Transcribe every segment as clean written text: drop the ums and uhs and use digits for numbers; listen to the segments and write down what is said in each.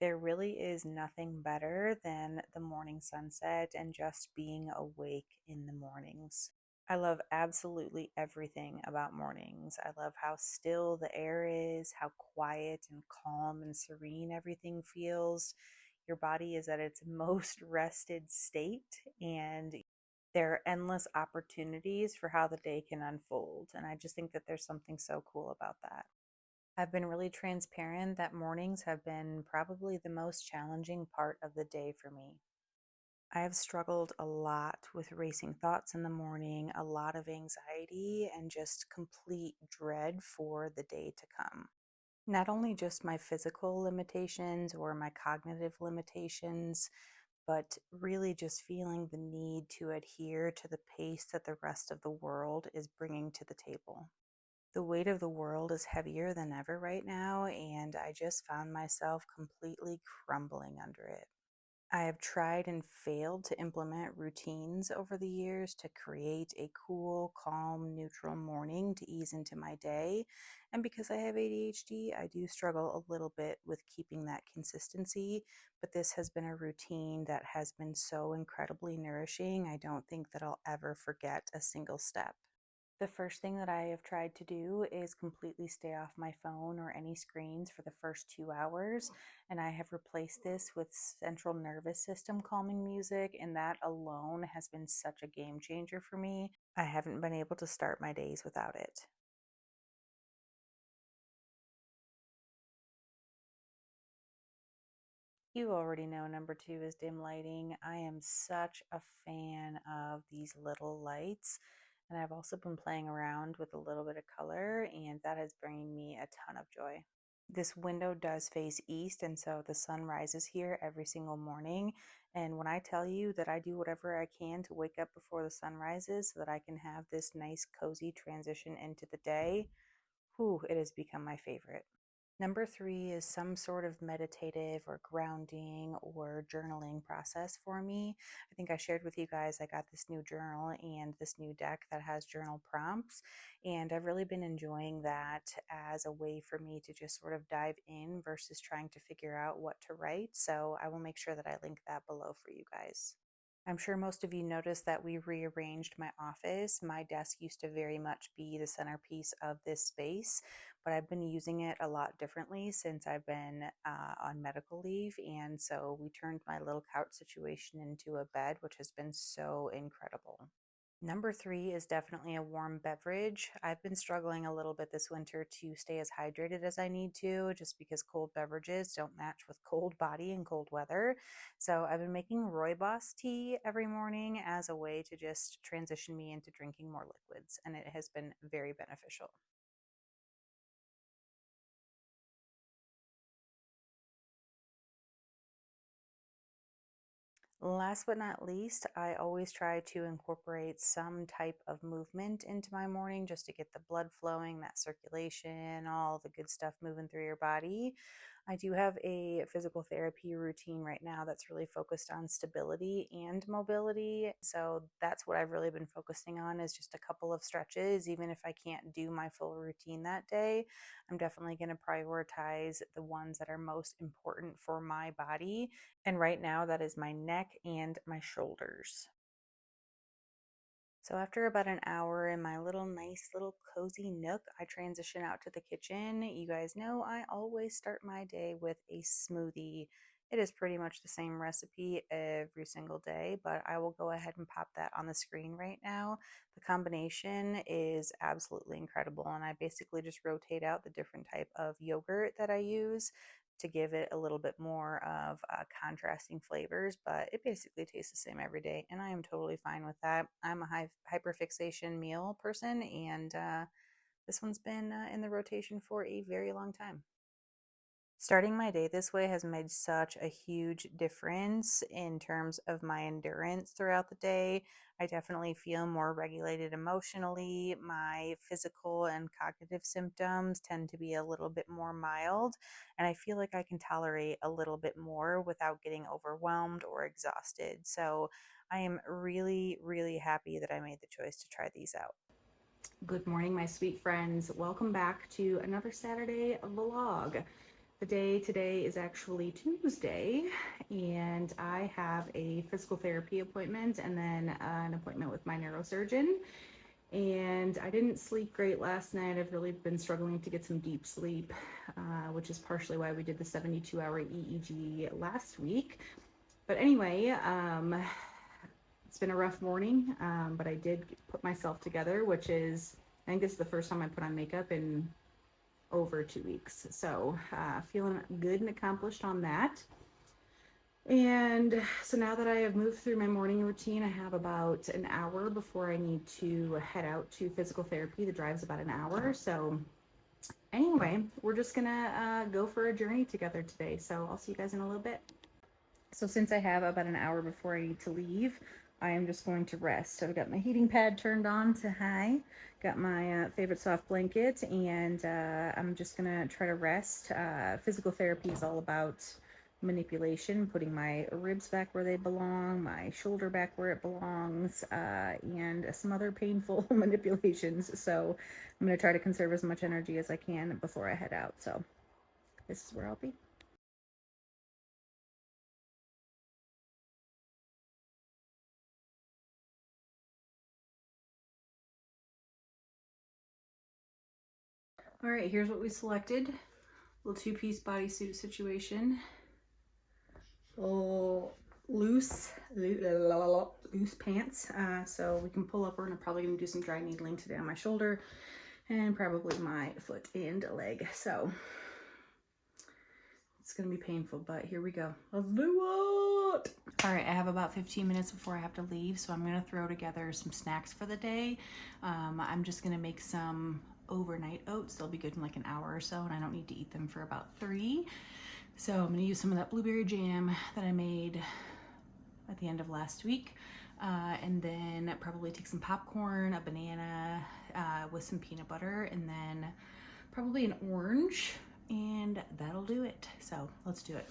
There really is nothing better than the morning sunset and just being awake in the mornings. I love absolutely everything about mornings. I love how still the air is, how quiet and calm and serene everything feels. Your body is at its most rested state, and there are endless opportunities for how the day can unfold. And I just think that there's something so cool about that. I've been really transparent that mornings have been probably the most challenging part of the day for me. I have struggled a lot with racing thoughts in the morning, a lot of anxiety, and just complete dread for the day to come. Not only just my physical limitations or my cognitive limitations, but really just feeling the need to adhere to the pace that the rest of the world is bringing to the table. The weight of the world is heavier than ever right now, and I just found myself completely crumbling under it. I have tried and failed to implement routines over the years to create a cool, calm, neutral morning to ease into my day. And because I have ADHD, I do struggle a little bit with keeping that consistency. But this has been a routine that has been so incredibly nourishing. I don't think that I'll ever forget a single step. The first thing that I have tried to do is completely stay off my phone or any screens for the first 2 hours. And I have replaced this with central nervous system calming music. And that alone has been such a game changer for me. I haven't been able to start my days without it. You already know number two is dim lighting. I am such a fan of these little lights. And I've also been playing around with a little bit of color, and that is bringing me a ton of joy. This window does face east, and so the sun rises here every single morning. And when I tell you that I do whatever I can to wake up before the sun rises so that I can have this nice, cozy transition into the day, whew, it has become my favorite. Number three is some sort of meditative or grounding or journaling process for me. I think I shared with you guys I got this new journal and this new deck that has journal prompts, and I've really been enjoying that as a way for me to just sort of dive in versus trying to figure out what to write. So I will make sure that I link that below for you guys. I'm sure most of you noticed that we rearranged my office. My desk used to very much be the centerpiece of this space, but I've been using it a lot differently since I've been on medical leave. And so we turned my little couch situation into a bed, which has been so incredible. Number three is definitely a warm beverage. I've been struggling a little bit this winter to stay as hydrated as I need to, just because cold beverages don't match with cold body and cold weather. So I've been making rooibos tea every morning as a way to just transition me into drinking more liquids, and it has been very beneficial. Last but not least, I always try to incorporate some type of movement into my morning just to get the blood flowing, that circulation, all the good stuff moving through your body. I do have a physical therapy routine right now that's really focused on stability and mobility. So that's what I've really been focusing on is just a couple of stretches. Even if I can't do my full routine that day, I'm definitely going to prioritize the ones that are most important for my body, and right now, that is my neck and my shoulders. So, after about an hour in my little nice little cozy nook, I transition out to the kitchen. You guys know I always start my day with a smoothie. It is pretty much the same recipe every single day, but I will go ahead and pop that on the screen right now. The combination is absolutely incredible, and I basically just rotate out the different type of yogurt that I use to give it a little bit more of contrasting flavors, but it basically tastes the same every day, and I am totally fine with that. I'm a hyperfixation meal person, and this one's been in the rotation for a very long time. Starting my day this way has made such a huge difference in terms of my endurance throughout the day. I definitely feel more regulated emotionally. My physical and cognitive symptoms tend to be a little bit more mild, and I feel like I can tolerate a little bit more without getting overwhelmed or exhausted. So I am really, really happy that I made the choice to try these out. Good morning, my sweet friends. Welcome back to another Saturday vlog. The day today is actually Tuesday, and I have a physical therapy appointment and then an appointment with my neurosurgeon. And I didn't sleep great last night. I've really been struggling to get some deep sleep, which is partially why we did the 72-hour EEG last week. But anyway, it's been a rough morning, but I did put myself together, which is, I think this is the first time I put on makeup in over 2 weeks. So feeling good and accomplished on that. And so now that I have moved through my morning routine, I have about an hour before I need to head out to physical therapy. The drive's about an hour. So anyway, we're just gonna go for a journey together today. So I'll see you guys in a little bit. So since I have about an hour before I need to leave, I am just going to rest. So I've got my heating pad turned on to high, got my favorite soft blanket, and I'm just gonna try to rest. Physical therapy is all about manipulation, putting my ribs back where they belong, my shoulder back where it belongs, and some other painful manipulations. So I'm gonna try to conserve as much energy as I can before I head out. So this is where I'll be. All right, here's what we selected. Little two-piece bodysuit situation. Little loose pants. So we can pull up. We're probably gonna do some dry needling today on my shoulder and probably my foot and leg. So it's gonna be painful, but here we go. Let's do it. All right, I have about 15 minutes before I have to leave, so I'm gonna throw together some snacks for the day. I'm just gonna make some overnight oats. They'll be good in like an hour or so, and I don't need to eat them for about 3. So I'm gonna use some of that blueberry jam that I made at the end of last week, and then probably take some popcorn, a banana with some peanut butter, and then probably an orange, and that'll do it. So let's do it.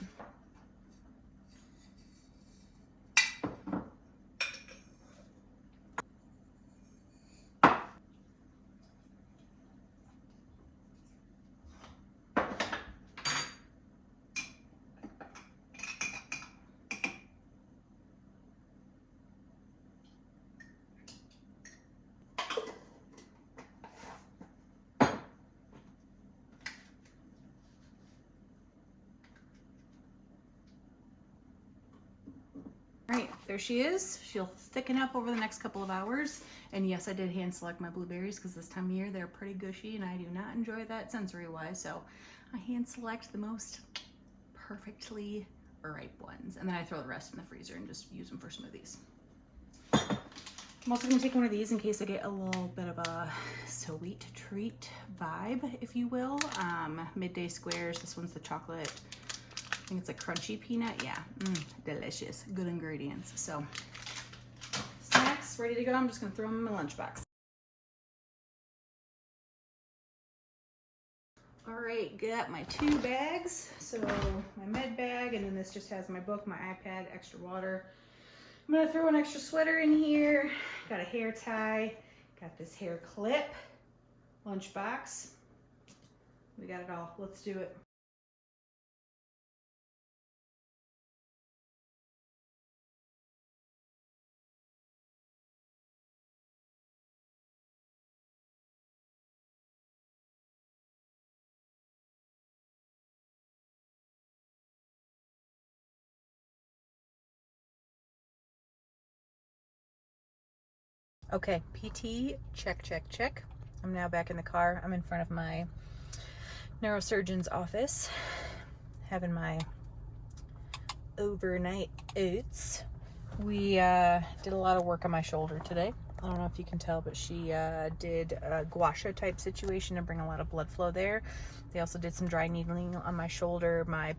All right, there she is. She'll thicken up over the next couple of hours. And yes, I did hand select my blueberries because this time of year they're pretty gushy and I do not enjoy that sensory wise. So I hand select the most perfectly ripe ones. And then I throw the rest in the freezer and just use them for smoothies. I'm also gonna take one of these in case I get a little bit of a sweet treat vibe, if you will. Midday Squares, this one's the chocolate. I think it's a crunchy peanut. Yeah, delicious, good ingredients. So snacks ready to go. I'm just gonna throw them in my lunchbox. All right, got my 2 bags. So my med bag, and then this just has my book, my iPad, extra water. I'm gonna throw an extra sweater in here. Got a hair tie, got this hair clip, lunchbox. We got it all. Let's do it. Okay, PT, check, check, check. I'm now back in the car. I'm in front of my neurosurgeon's office, having my overnight oats. We did a lot of work on my shoulder today. I don't know if you can tell, but she did a gua sha type situation to bring a lot of blood flow there. They also did some dry needling on my shoulder, my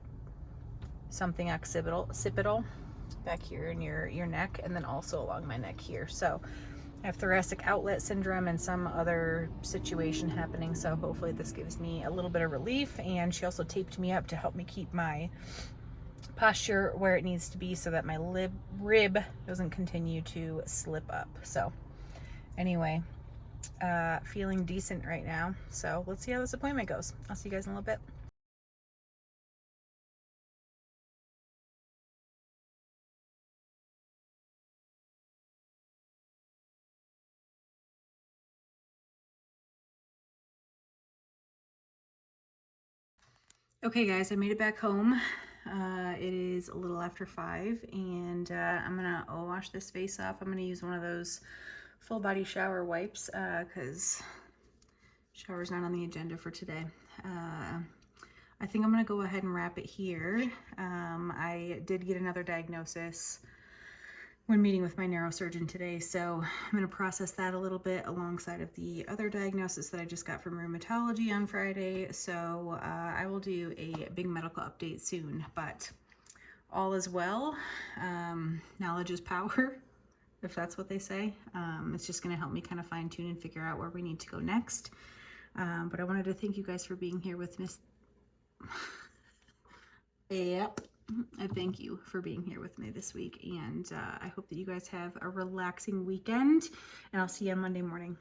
something occipital back here in your neck, and then also along my neck here. So I have thoracic outlet syndrome and some other situation happening, so hopefully this gives me a little bit of relief. And she also taped me up to help me keep my posture where it needs to be so that my rib doesn't continue to slip up. So anyway, feeling decent right now. So let's see how this appointment goes. I'll see you guys in a little bit. Okay guys, I made it back home. It is a little after 5 and I'm gonna wash this face off. I'm gonna use one of those full body shower wipes because shower's not on the agenda for today. I think I'm gonna go ahead and wrap it here. I did get another diagnosis when meeting with my neurosurgeon today, so I'm going to process that a little bit alongside of the other diagnosis that I just got from rheumatology on Friday. So I will do a big medical update soon, but all is well. Knowledge is power, if that's what they say. It's just going to help me kind of fine tune and figure out where we need to go next. But I wanted to thank you guys for being here with Miss. Yep. I thank you for being here with me this week, and I hope that you guys have a relaxing weekend, and I'll see you on Monday morning.